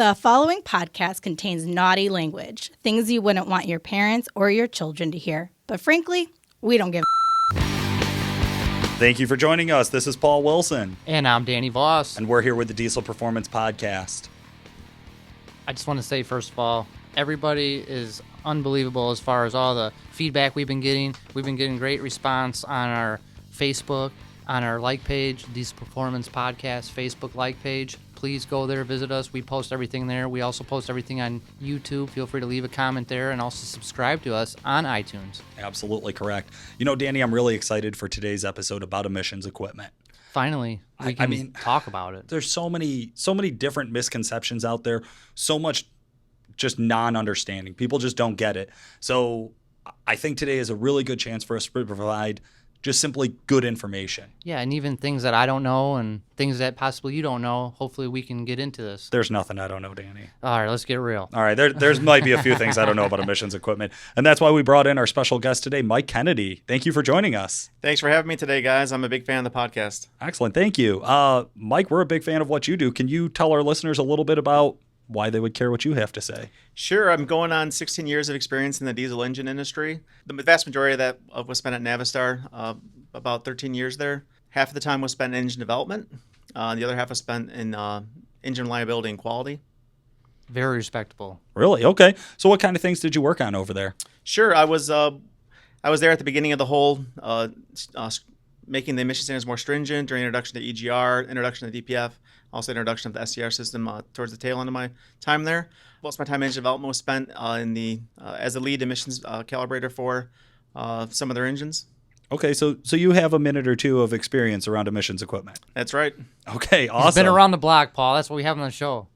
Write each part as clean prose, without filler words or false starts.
The following podcast contains naughty language, things you wouldn't want your parents or your children to hear. But frankly, we don't give a Thank you for joining us. This is Paul Wilson. And I'm Danny Voss. And we're here with the Diesel Performance Podcast. I just want to say, first of all, everybody is unbelievable as far as all the feedback we've been getting. We've been getting great response on our Facebook, on our like page, Diesel Performance Podcast Facebook like page. Please go there, visit us. We post everything there. We also post everything on YouTube. Feel free to leave a comment there and also subscribe to us on iTunes. Absolutely correct. You know, Danny, I'm really excited for today's episode about emissions equipment. Finally, we can talk about it. There's so many different misconceptions out there, so much just non-understanding. People just don't get it. So I think today is a really good chance for us to provide just simply good information. Yeah, and even things that I don't know and things that possibly you don't know, hopefully we can get into this. There's nothing I don't know, Danny. All right, let's get real. All right, there's might be a few things I don't know about emissions equipment, and that's why we brought in our special guest today, Mike Kennedy. Thank you for joining us. Thanks for having me today, guys. I'm a big fan of the podcast. Excellent, thank you. Mike, we're a big fan of what you do. Can you tell our listeners a little bit about why they would care what you have to say? Sure. I'm going on 16 years of experience in the diesel engine industry. The vast majority of that was spent at Navistar, about 13 years there. Half of the time was spent in engine development. The other half was spent in engine reliability and quality. Very respectable. Really? Okay. So what kind of things did you work on over there? Sure. I was there at the beginning of the whole making the emission standards more stringent during introduction to EGR, introduction to DPF, also introduction of the SCR system towards the tail end of my time there. Most of my time in engine development was spent as the lead emissions calibrator for some of their engines. Okay, so you have a minute or two of experience around emissions equipment. That's right. Okay, awesome. He's been around the block, Paul. That's what we have on the show.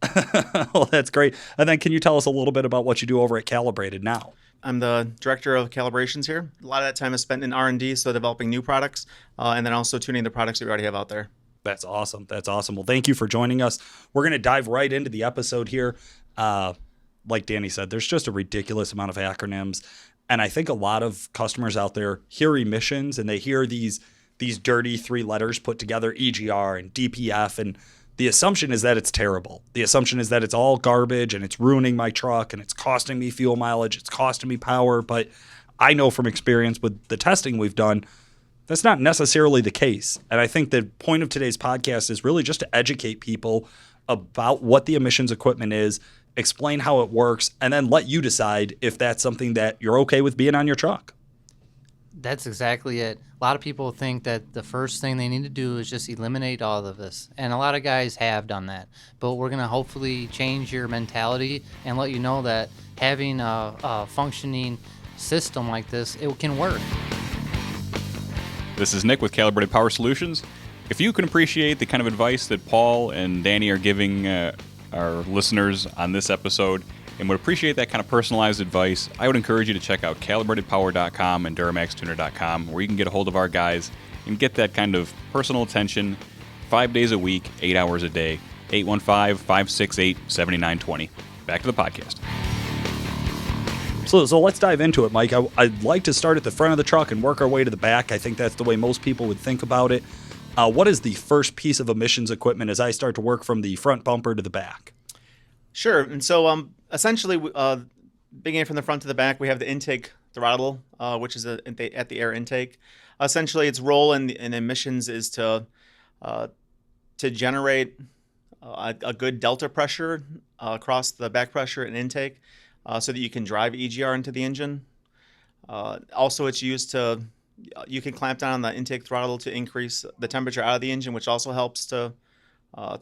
Well, that's great. And then can you tell us a little bit about what you do over at Calibrated now? I'm the director of calibrations here. A lot of that time is spent in R&D, so developing new products, and then also tuning the products that we already have out there. That's awesome. That's awesome. Well, thank you for joining us. We're going to dive right into the episode here. Like Danny said, there's just a ridiculous amount of acronyms. And I think a lot of customers out there hear emissions and they hear these dirty three letters put together, EGR and DPF, and the assumption is that it's terrible. The assumption is that it's all garbage and it's ruining my truck and it's costing me fuel mileage, it's costing me power. But I know from experience with the testing we've done, that's not necessarily the case. And I think the point of today's podcast is really just to educate people about what the emissions equipment is, explain how it works, and then let you decide if that's something that you're okay with being on your truck. That's exactly it. A lot of people think that the first thing they need to do is just eliminate all of this. And a lot of guys have done that. But we're going to hopefully change your mentality and let you know that having a functioning system like this, it can work. This is Nick with Calibrated Power Solutions. If you can appreciate the kind of advice that Paul and Danny are giving our listeners on this episode and would appreciate that kind of personalized advice, I would encourage you to check out calibratedpower.com and Duramaxtuner.com, where you can get a hold of our guys and get that kind of personal attention 5 days a week, 8 hours a day. 815-568-7920. Back to the podcast. So let's dive into it, Mike. I'd like to start at the front of the truck and work our way to the back. I think that's the way most people would think about it. What is the first piece of emissions equipment as I start to work from the front bumper to the back? Sure. And so essentially, beginning from the front to the back, we have the intake throttle, which is at the air intake. Essentially, its role in emissions is to generate a good delta pressure across the back pressure and intake so that you can drive EGR into the engine. Also, it's used you can clamp down on the intake throttle to increase the temperature out of the engine, which also helps to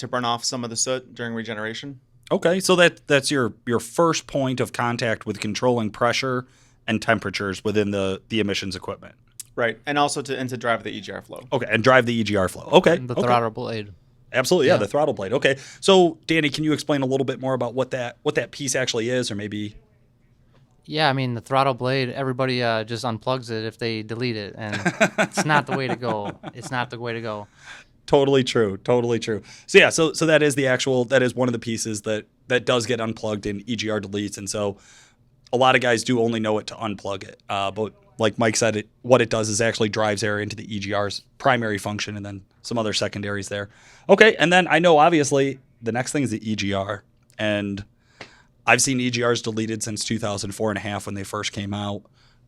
burn off some of the soot during regeneration. Okay, so that's your first point of contact with controlling pressure and temperatures within the emissions equipment. Right, and also to drive the EGR flow. Okay, and drive the EGR flow. Okay. And the throttle blade. Absolutely, yeah, the throttle blade. Okay, so Danny, can you explain a little bit more about what that piece actually is, or maybe? Yeah, I mean, the throttle blade, everybody just unplugs it if they delete it, and it's not the way to go. It's not the way to go. Totally true. So yeah, so that is one of the pieces that does get unplugged in EGR deletes, and so a lot of guys do only know it to unplug it. But like Mike said, what it does is actually drives air into the EGR's primary function, and then some other secondaries there. Okay, and then I know obviously the next thing is the EGR. And I've seen EGRs deleted since 2004.5 when they first came out.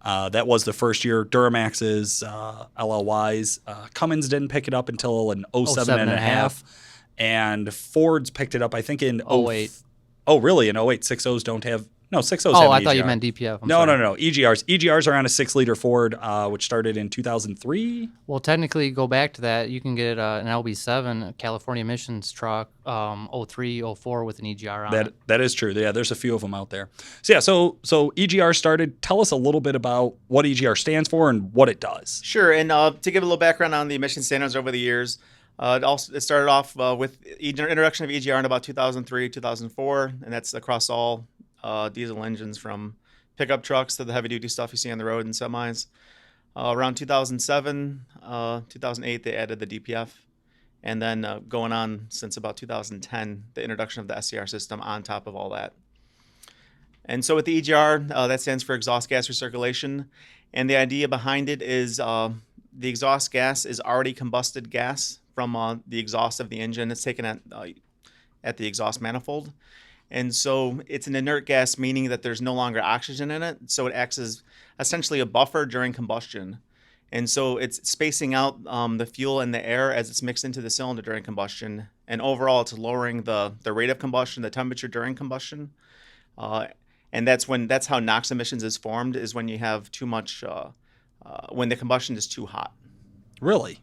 That was the first year. Duramax's, LLY's. Cummins didn't pick it up until in 07.5. And Ford's picked it up, I think, in 08. Oh, really? In 08, 6.0s don't have... No, 6.0s have Oh, an I thought you EGR. meant DPF. No. EGRs. EGRs are on a 6-liter Ford, which started in 2003. Well, technically, go back to that. You can get an LB7, a California emissions truck, 03, 04 with an EGR on it. That is true. Yeah, there's a few of them out there. So EGR started. Tell us a little bit about what EGR stands for and what it does. Sure, and to give a little background on the emission standards over the years, it started off with introduction of EGR in about 2003, 2004, and that's across all diesel engines from pickup trucks to the heavy-duty stuff you see on the road and semis. Around 2007, 2008, they added the DPF. And then going on since about 2010, the introduction of the SCR system on top of all that. And so with the EGR, that stands for exhaust gas recirculation. And the idea behind it is the exhaust gas is already combusted gas from the exhaust of the engine. It's taken at the exhaust manifold. And so it's an inert gas, meaning that there's no longer oxygen in it. So it acts as essentially a buffer during combustion. And so it's spacing out the fuel and the air as it's mixed into the cylinder during combustion. And overall, it's lowering the rate of combustion, the temperature during combustion. And that's how NOx emissions is formed, is when you have too much, when the combustion is too hot. Really?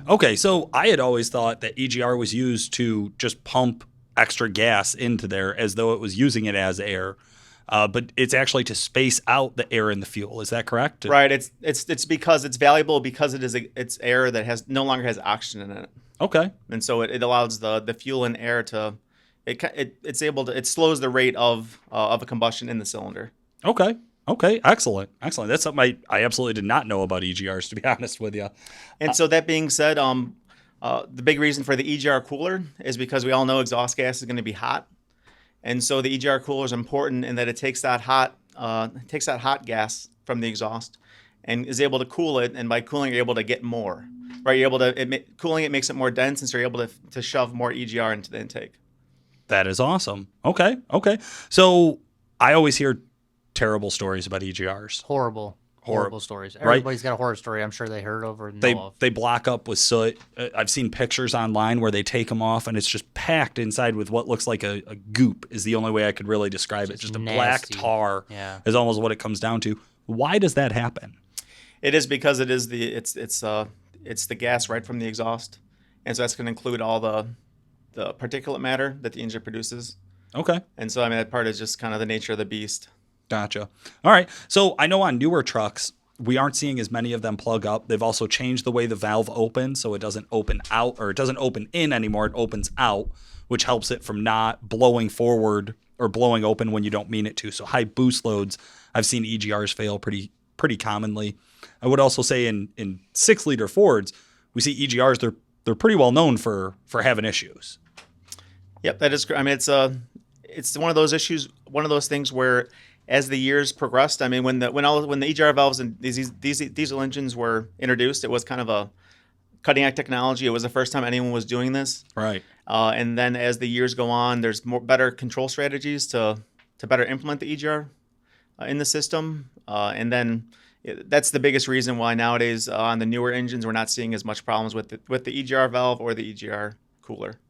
Okay, so I had always thought that EGR was used to just pump extra gas into there as though it was using it as air. But it's actually to space out the air in the fuel. Is that correct? Right. It's because it's valuable because it's air that no longer has oxygen in it. Okay. And so it allows the fuel and air to it slows the rate of a combustion in the cylinder. Okay. Excellent. That's something I absolutely did not know about EGRs, to be honest with you. And so that being said, the big reason for the EGR cooler is because we all know exhaust gas is going to be hot. And so the EGR cooler is important in that it takes that hot gas from the exhaust and is able to cool it. And by cooling, you're able to get more. Right? Cooling it makes it more dense, and so you're able to shove more EGR into the intake. That is awesome. Okay. So I always hear terrible stories about EGRs. Horrible stories. Right? Everybody's got a horror story I'm sure they heard over and know of. They block up with soot. I've seen pictures online where they take them off and it's just packed inside with what looks like a goop is the only way I could really describe it. Just a black tar is almost what it comes down to. Why does that happen? It is because it's the gas right from the exhaust. And so that's going to include all the particulate matter that the engine produces. Okay. And so, that part is just kind of the nature of the beast. Gotcha. All right. So I know on newer trucks, we aren't seeing as many of them plug up. They've also changed the way the valve opens, so it doesn't open out, or it doesn't open in anymore. It opens out, which helps it from not blowing forward or blowing open when you don't mean it to. So high boost loads, I've seen EGRs fail pretty commonly. I would also say in 6-liter Fords, we see EGRs, they're pretty well known for having issues. Yep, that is. It's one of those issues, one of those things where, as the years progressed, when the EGR valves and these diesel engines were introduced, it was kind of a cutting edge technology. It was the first time anyone was doing this. Right. And then as the years go on, there's better control strategies to better implement the EGR in the system. And then that's the biggest reason why nowadays on the newer engines we're not seeing as much problems with the EGR valve or the EGR cooler.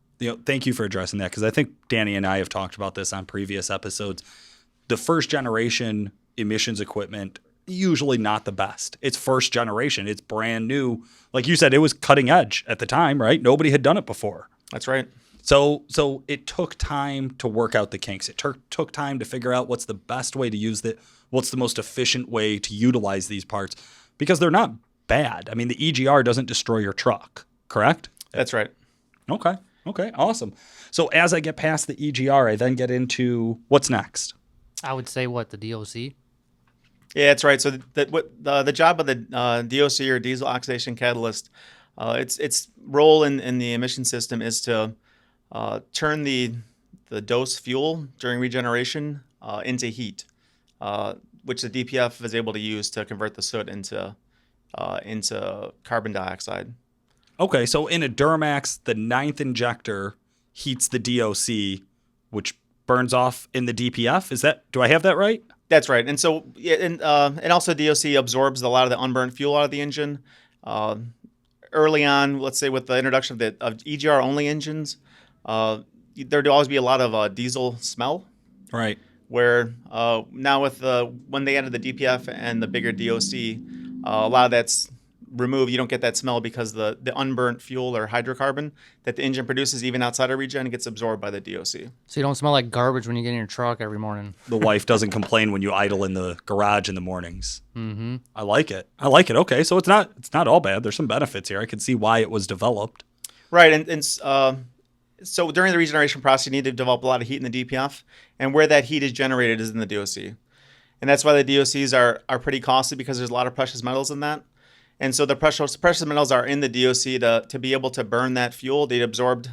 Thank you for addressing that, because I think Danny and I have talked about this on previous episodes. The first generation emissions equipment, usually not the best. It's first generation. It's brand new. Like you said, it was cutting edge at the time, right? Nobody had done it before. That's right. So it took time to work out the kinks. It took time to figure out what's the best way to use it, what's the most efficient way to utilize these parts, because they're not bad. The EGR doesn't destroy your truck, correct? That's right. Okay, awesome. So as I get past the EGR, I then get into what's next. I would say the DOC. Yeah, that's right. So the job of the DOC, or diesel oxidation catalyst, its role in the emission system is to turn the dose fuel during regeneration into heat, which the DPF is able to use to convert the soot into carbon dioxide. Okay, so in a Duramax, the 9th injector heats the DOC, which burns off in the DPF. Do I have that right? That's right. And so, and also DOC absorbs a lot of the unburnt fuel out of the engine. Early on, let's say with the introduction of EGR only engines, there'd always be a lot of diesel smell. Right. Where now with when they added the DPF and the bigger DOC, a lot of that's removed. You don't get that smell because the unburnt fuel or hydrocarbon that the engine produces even outside of regen gets absorbed by the DOC. So you don't smell like garbage when you get in your truck every morning. The wife doesn't complain when you idle in the garage in the mornings. Mm-hmm. I like it. Okay, so it's not all bad. There's some benefits here. I can see why it was developed. Right, and so during the regeneration process, you need to develop a lot of heat in the DPF, and where that heat is generated is in the DOC. And that's why the DOCs are pretty costly, because there's a lot of precious metals in that. And so the precious metals are in the DOC to be able to burn that fuel. They absorbed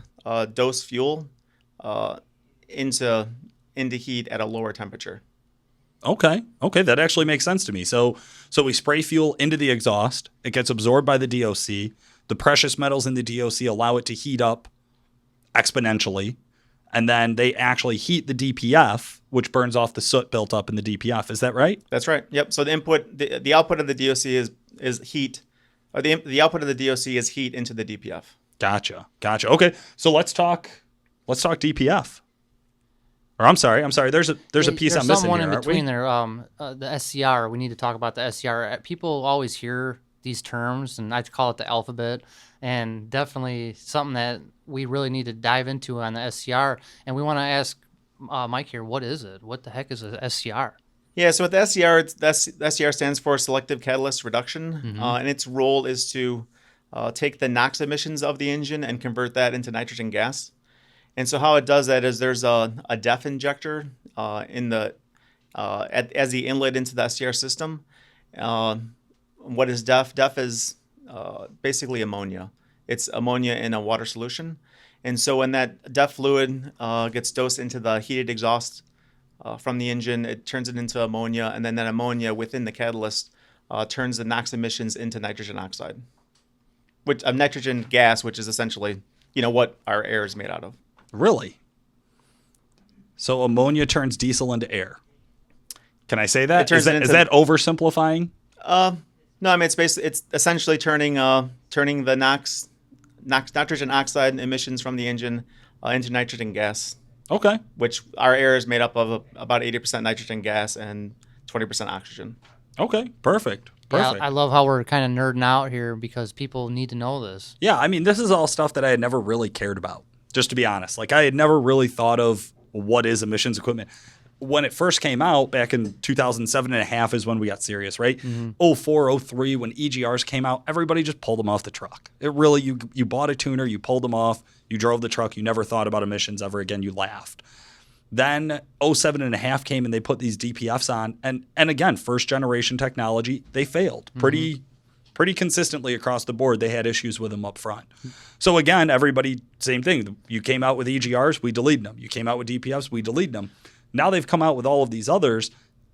dose fuel into heat at a lower temperature. Okay, that actually makes sense to me. So we spray fuel into the exhaust. It gets absorbed by the DOC. The precious metals in the DOC allow it to heat up exponentially, and then they actually heat the DPF, which burns off the soot built up in the DPF. Is that right? That's right. Yep. So the output of the DOC is heat, or the output of the DOC is heat into the DPF. Gotcha. Okay, so let's talk DPF. Or I'm sorry. There's a piece I'm missing one here, in aren't we? between there. The SCR. We need to talk about the SCR. People always hear these terms, and I call it the alphabet, and definitely something that we really need to dive into on the SCR. And we want to ask Mike here, what is it? What the heck is a SCR? Yeah, so with the SCR, the SCR stands for Selective Catalyst Reduction, and its role is to take the NOx emissions of the engine and convert that into nitrogen gas. And so how it does that is there's a DEF injector as the inlet into the SCR system. What is DEF? DEF is basically ammonia. It's ammonia in a water solution. And so when that DEF fluid gets dosed into the heated exhaust from the engine, it turns it into ammonia, and then that ammonia within the catalyst turns the NOx emissions into nitrogen oxide, which a nitrogen gas, which is essentially what our air is made out of. Really? So ammonia turns diesel into air. Can I say that? Is that oversimplifying? No, I mean it's essentially turning the nitrogen oxide emissions from the engine into nitrogen gas. Okay. Which our air is made up of about 80% nitrogen gas and 20% oxygen. Okay, perfect. Yeah, I love how we're kind of nerding out here because people need to know this. Yeah, I mean, this is all stuff that I had never really cared about, just to be honest. Like, I had never really thought of what is emissions equipment. When it first came out back in 2007 and a half is when we got serious, right? 04, 03, when EGRs came out, everybody just pulled them off the truck. It really, you bought a tuner, you pulled them off, you drove the truck, you never thought about emissions ever again, you laughed. Then 07 and a half came and they put these DPFs on. And again, first generation technology, they failed pretty consistently across the board. They had issues with them up front. So again, everybody, same thing. You came out with EGRs, we deleted them. You came out with DPFs, we deleted them. Now they've come out with all of these others.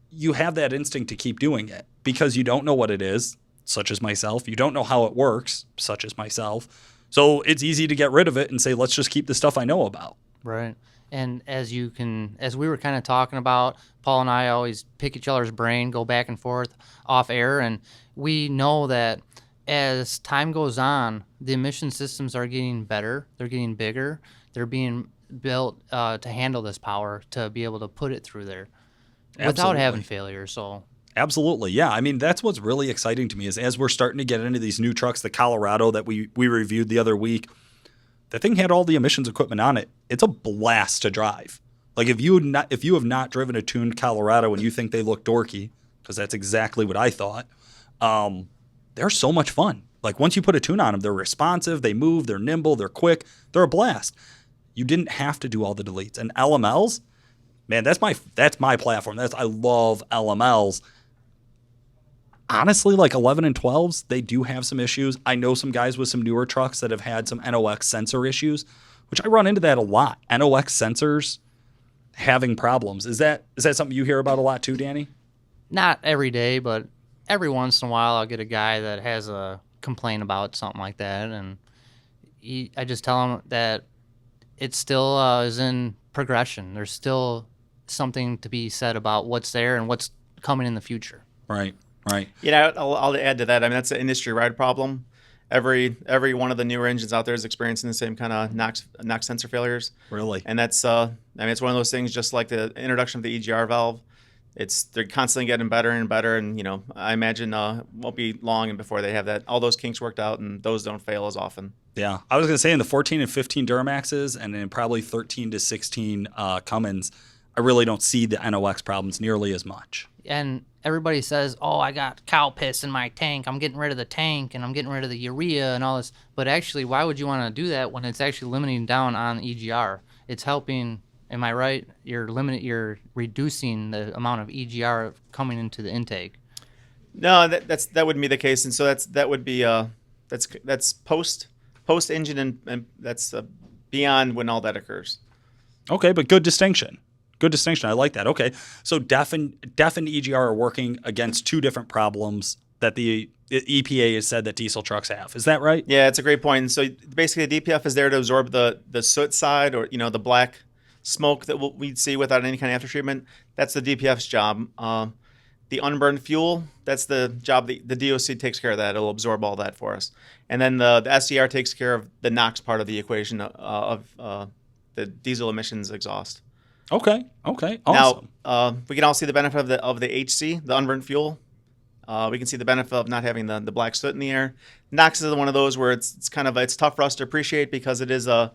You have that instinct to keep doing it because you don't know what it is, such as myself. You don't know how it works, such as myself. So it's easy to get rid of it and say, let's just keep the stuff I know about. Right. And as we were kind of talking about, Paul and I always pick each other's brain, go back and forth off air, and we know that as time goes on, the emission systems are getting better, they're getting bigger, they're being built to handle this power, to be able to put it through there without having failure. So absolutely, yeah. I mean, that's what's really exciting to me is as we're starting to get into these new trucks, the Colorado that we reviewed the other week, the thing had all the emissions equipment on it. It's a blast to drive. Like if you have not driven a tuned Colorado and you think they look dorky, because that's exactly what I thought, they're so much fun. Like once you put a tune on them, they're responsive, they move, they're nimble, they're quick, they're a blast. You didn't have to do all the deletes. And LMLs, man, that's my platform. I love LMLs. Honestly, like 11 and 12s, they do have some issues. I know some guys with some newer trucks that have had some NOx sensor issues, which I run into that a lot. NOx sensors having problems. Is that something you hear about a lot too, Danny? Not every day, but every once in a while I'll get a guy that has a complaint about something like that, and I just tell him that it still is in progression. There's still something to be said about what's there and what's coming in the future. Right. Right. I'll add to that. I mean, that's an industry-wide problem. Every one of the newer engines out there is experiencing the same kind of NOx sensor failures. Really. And that's I mean, it's one of those things. Just like the introduction of the EGR valve, they're constantly getting better and better. And I imagine won't be long and before they have all those kinks worked out, and those don't fail as often. Yeah, I was going to say in the 14 and 15 Duramaxes and in probably 13 to 16 Cummins, I really don't see the NOx problems nearly as much. And everybody says, oh, I got cow piss in my tank. I'm getting rid of the tank and I'm getting rid of the urea and all this. But actually, why would you want to do that when it's actually limiting down on EGR? It's helping, am I right? You're reducing the amount of EGR coming into the intake. No, that wouldn't be the case. And so that would be that's post engine and that's beyond when all that occurs. Okay, but good distinction. Good distinction. I like that. Okay, so DEF and EGR are working against two different problems that the EPA has said that diesel trucks have. Is that right? Yeah, it's a great point. And so basically, the DPF is there to absorb the soot side, or the black smoke that we'd see without any kind of aftertreatment. That's the DPF's job. The unburned fuel, that's the job the DOC takes care of that. It'll absorb all that for us. And then the SCR takes care of the NOx part of the equation of the diesel emissions exhaust. Okay, awesome. Now, we can all see the benefit of the HC, the unburned fuel. We can see the benefit of not having the black soot in the air. NOx is one of those where it's tough for us to appreciate because it's a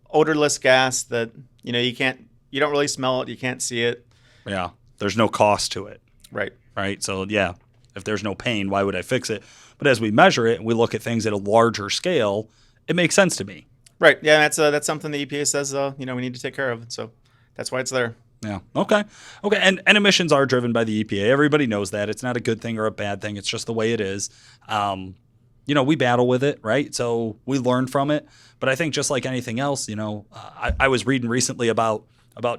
odorless gas that you don't really smell it, you can't see it. Yeah, there's no cost to it. Right. So yeah, if there's no pain, why would I fix it? But as we measure it and we look at things at a larger scale, it makes sense to me. Right. Yeah, that's something the EPA says we need to take care of. So that's why it's there. Yeah. Okay. And emissions are driven by the EPA. Everybody knows that. It's not a good thing or a bad thing. It's just the way it is. We battle with it, right? So we learn from it. But I think just like anything else, I was reading recently about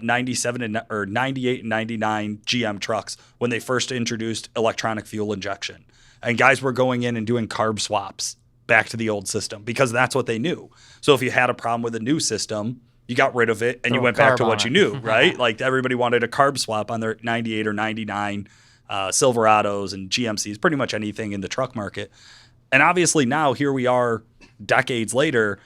97 or 98 and 99 GM trucks when they first introduced electronic fuel injection. And guys were going in and doing carb swaps back to the old system because that's what they knew. So if you had a problem with a new system, you got rid of it and you went back to what you knew, right? Like everybody wanted a carb swap on their 98 or 99 Silverados and GMCs, pretty much anything in the truck market. And obviously now here we are decades later,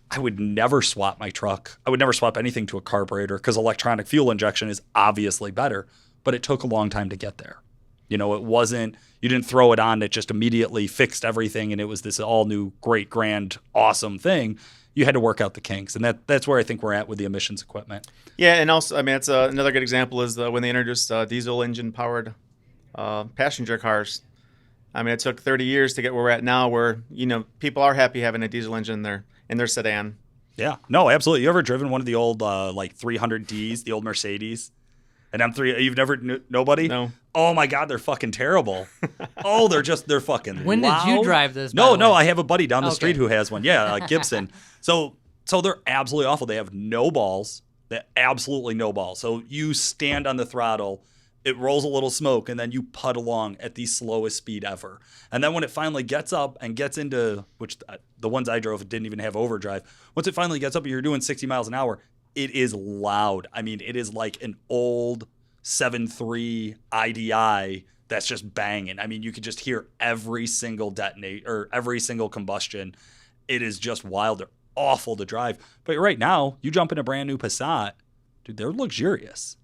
I would never swap my truck. I would never swap anything to a carburetor because electronic fuel injection is obviously better, but it took a long time to get there. It wasn't, you didn't throw it on that just immediately fixed everything and it was this all new, great, grand, awesome thing. You had to work out the kinks. And that's where I think we're at with the emissions equipment. Yeah, and also, I mean, it's another good example is when they introduced diesel engine powered passenger cars. I mean, it took 30 years to get where we're at now where, people are happy having a diesel engine in their sedan. Yeah, no, absolutely. You ever driven one of the old 300Ds, the old Mercedes? An M3, you've never, nobody? No. Oh my God, they're fucking terrible. Oh, they're fucking When loud. did you drive this? No, I have a buddy down the Okay. street who has one. Yeah, Gibson. So they're absolutely awful. They have no balls. They have absolutely no balls. So you stand on the throttle, it rolls a little smoke, and then you putt along at the slowest speed ever. And then when it finally gets up and gets into, which the ones I drove didn't even have overdrive, once it finally gets up and you're doing 60 miles an hour, it is loud. I mean, it is like an old 7.3 IDI that's just banging. I mean, you could just hear every single detonate or every single combustion. It is just wild. They're awful to drive. But right now, you jump in a brand new Passat, dude, they're luxurious.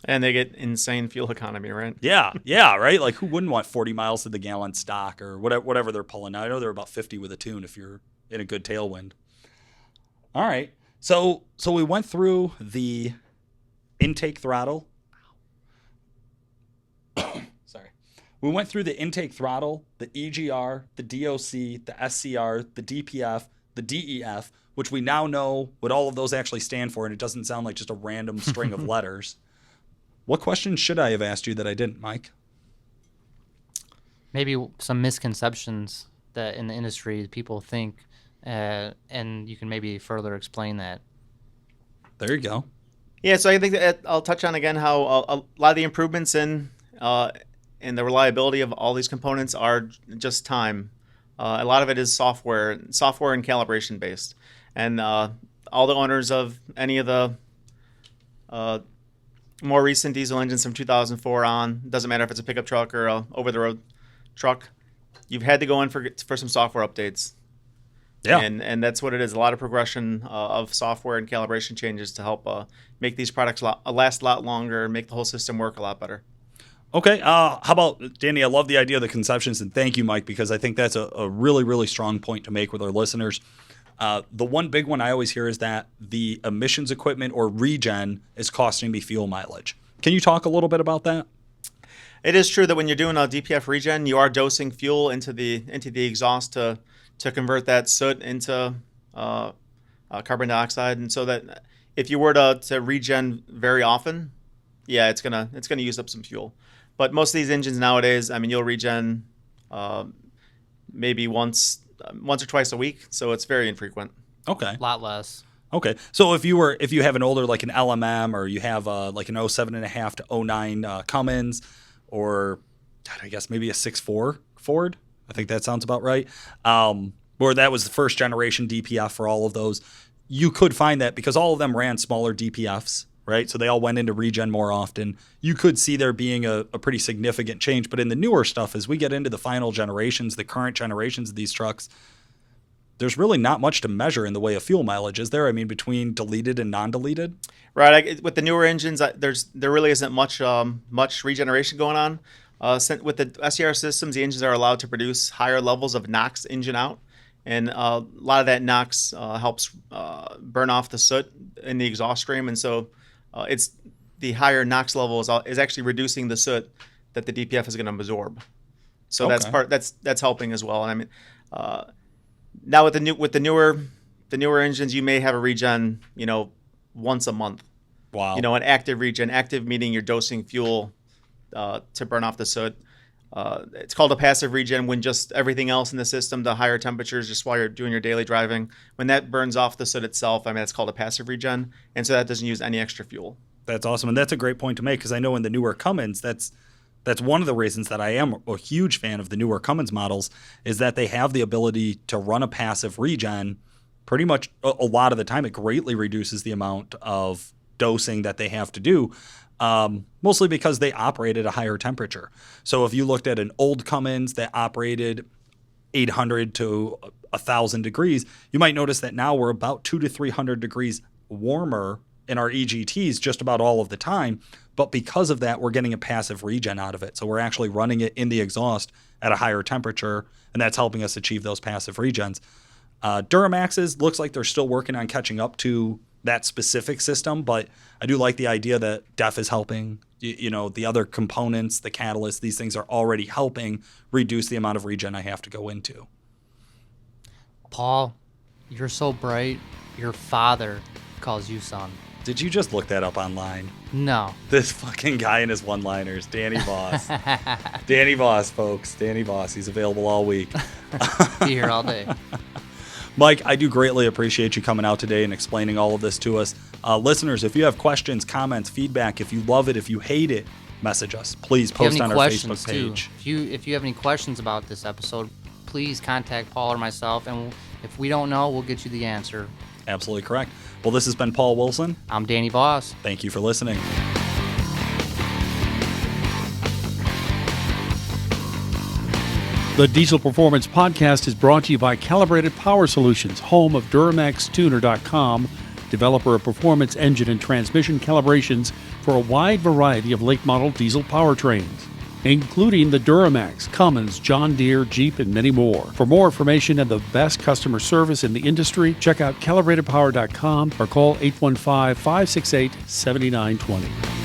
And they get insane fuel economy, right? Yeah, right? Like, who wouldn't want 40 miles to the gallon stock or whatever they're pulling? I know they're about 50 with a tune if you're in a good tailwind. All right. So we went through the intake throttle. Sorry. We went through the intake throttle, the EGR, the DOC, the SCR, the DPF, the DEF, which we now know what all of those actually stand for, and it doesn't sound like just a random string of letters. What questions should I have asked you that I didn't, Mike? Maybe some misconceptions that in the industry people think, and you can maybe further explain that. There you go. Yeah, so I think that I'll touch on again how a lot of the improvements in the reliability of all these components are just time. A lot of it is software and calibration based. And all the owners of any of the more recent diesel engines from 2004 on, doesn't matter if it's a pickup truck or a over-the-road truck, you've had to go in for some software updates. Yeah. And that's what it is. A lot of progression of software and calibration changes to help make these products last a lot longer, make the whole system work a lot better. Okay. How about, Danny, I love the idea of the conceptions, and thank you, Mike, because I think that's a really, really strong point to make with our listeners. The one big one I always hear is that the emissions equipment or regen is costing me fuel mileage. Can you talk a little bit about that? It is true that when you're doing a DPF regen, you are dosing fuel into the exhaust to convert that soot into carbon dioxide, and so that if you were to regen very often, yeah, it's gonna use up some fuel. But most of these engines nowadays, I mean, you'll regen maybe once or twice a week, so it's very infrequent. Okay. A lot less. Okay. So if you have an older, like an LMM, or you have like an 07.5 to 09 Cummins, or I guess maybe a 6.4 Ford, I think that sounds about right, where that was the first generation DPF for all of those, you could find that because all of them ran smaller DPFs, right? So they all went into regen more often. You could see there being a pretty significant change. But in the newer stuff, as we get into the final generations, the current generations of these trucks, there's really not much to measure in the way of fuel mileage, is there? I mean, between deleted and non-deleted? Right. With the newer engines, there really isn't much regeneration going on. With the SCR systems, the engines are allowed to produce higher levels of NOx engine out. And a lot of that NOx helps burn off the soot in the exhaust stream. And so it's the higher NOx level is actually reducing the soot that the DPF is going to absorb. So Okay. that's helping as well. And I mean, now with the newer engines, you may have a regen, once a month. Wow. An active regen. Active meaning you're dosing fuel to burn off the soot. It's called a passive regen when just everything else in the system, the higher temperatures, just while you're doing your daily driving, when that burns off the soot itself, I mean, it's called a passive regen. And so that doesn't use any extra fuel. That's awesome. And that's a great point to make, because I know in the newer Cummins, that's one of the reasons that I am a huge fan of the newer Cummins models, is that they have the ability to run a passive regen pretty much a lot of the time. It greatly reduces the amount of dosing that they have to do. Mostly because they operate at a higher temperature. So if you looked at an old Cummins that operated 800 to 1,000 degrees, you might notice that now we're about 200 to 300 degrees warmer in our EGTs just about all of the time. But because of that, we're getting a passive regen out of it. So we're actually running it in the exhaust at a higher temperature, and that's helping us achieve those passive regens. Duramaxes looks like they're still working on catching up to that specific system, but I do like the idea that DEF is helping. The other components, the catalysts, these things are already helping reduce the amount of regen I have to go into. Paul, you're so bright. Your father calls you son. Did you just look that up online? No. This fucking guy and his one-liners, Danny Voss. Danny Voss, folks. Danny Voss. He's available all week. Be here all day. Mike, I do greatly appreciate you coming out today and explaining all of this to us. Listeners, if you have questions, comments, feedback, if you love it, if you hate it, message us. Please post on our Facebook page. If you have any questions about this episode, please contact Paul or myself, and if we don't know, we'll get you the answer. Absolutely correct. Well, this has been Paul Wilson. I'm Danny Voss. Thank you for listening. The Diesel Performance Podcast is brought to you by Calibrated Power Solutions, home of Duramaxtuner.com, developer of performance engine and transmission calibrations for a wide variety of late model diesel powertrains, including the Duramax, Cummins, John Deere, Jeep, and many more. For more information and the best customer service in the industry, check out calibratedpower.com or call 815-568-7920.